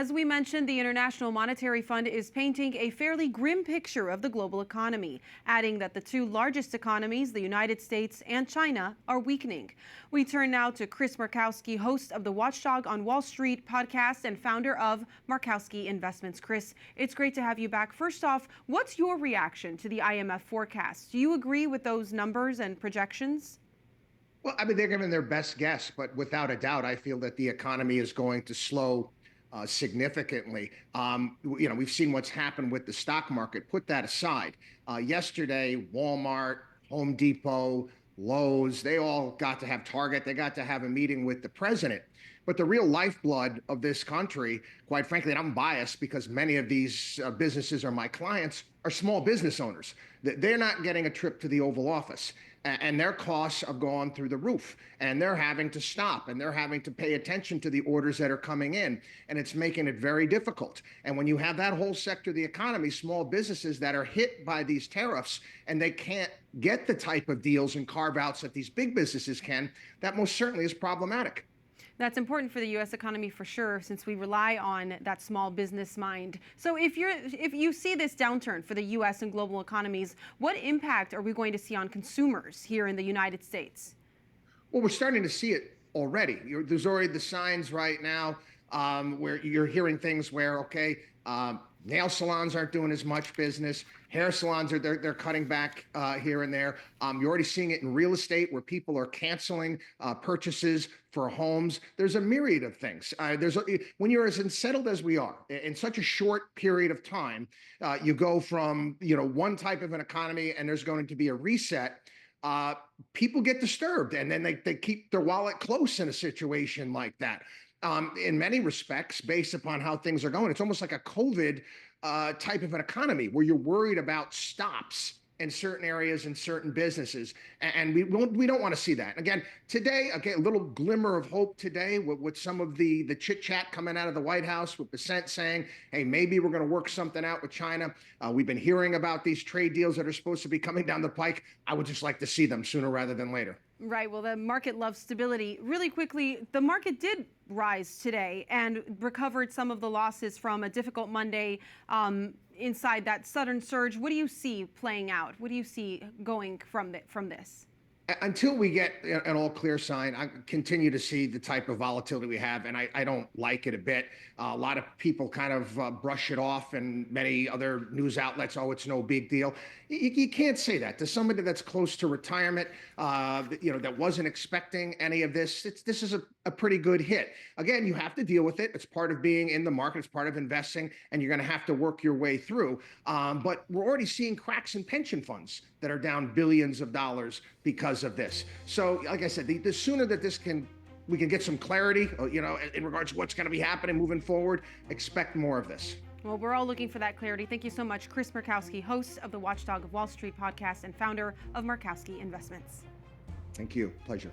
As we mentioned, the International Monetary Fund is painting a fairly grim picture of the global economy, adding that the two largest economies, the United States and China, are weakening. We turn now to Chris Markowski, host of the Watchdog on Wall Street podcast and founder of Markowski Investments. Chris, it's great to have you back. First off, what's your reaction to the IMF forecast? Do you agree with those numbers and projections? Well, I mean, they're giving their best guess, but without a doubt, I feel that the economy is going to slow significantly. We've seen what's happened with the stock market. Put that aside. Yesterday, Walmart, Home Depot, Lowe's, they all got to have Target. They got to have a meeting with the president. But the real lifeblood of this country, quite frankly, and I'm biased because many of these businesses are my clients, are small business owners. They're not getting a trip to the Oval Office, and their costs have gone through the roof, and they're having to stop, and they're having to pay attention to the orders that are coming in, and it's making it very difficult. And when you have that whole sector of the economy, small businesses that are hit by these tariffs, and they can't get the type of deals and carve-outs that these big businesses can, that most certainly is problematic. That's important for the U.S. economy for sure, since we rely on that small business mind. So if you see this downturn for the U.S. and global economies, what impact are we going to see on consumers here in the United States? Well, we're starting to see it already. There's already the signs right now where you're hearing things where, okay, nail salons aren't doing as much business. Hair salons they're cutting back here and there. You're already seeing it in real estate where people are canceling purchases for homes. There's a myriad of things. When you're as unsettled as we are in such a short period of time, you go from one type of an economy and there's going to be a reset. People get disturbed and then they keep their wallet close in a situation like that. In many respects, based upon how things are going, it's almost like a COVID type of an economy where you're worried about stops in certain areas and certain businesses, and we don't want to see that again. Today, okay, a little glimmer of hope today with some of the chit chat coming out of the White House with Dissent saying, hey, maybe we're going to work something out with China. We've been hearing about these trade deals that are supposed to be coming down the pike. I would just like to see them sooner rather than later. Right. Well, the market loves stability. Really quickly, the market did rise today and recovered some of the losses from a difficult Monday inside that sudden surge. What do you see playing out? What do you see going from this? Until we get an all clear sign, I continue to see the type of volatility we have, and I don't like it a bit. A lot of people kind of brush it off, and many other news outlets, oh, it's no big deal. You can't say that to somebody that's close to retirement, that wasn't expecting any of this. This is a pretty good hit. Again, you have to deal with it. It's part of being in the market. It's part of investing, and you're going to have to work your way through. But we're already seeing cracks in pension funds that are down billions of dollars because of this. So, like I said, the sooner that we can get some clarity, in regards to what's going to be happening moving forward, expect more of this. Well, we're all looking for that clarity. Thank you so much, Chris Markowski, host of the Watchdog of Wall Street podcast and founder of Markowski Investments. Thank you. Pleasure.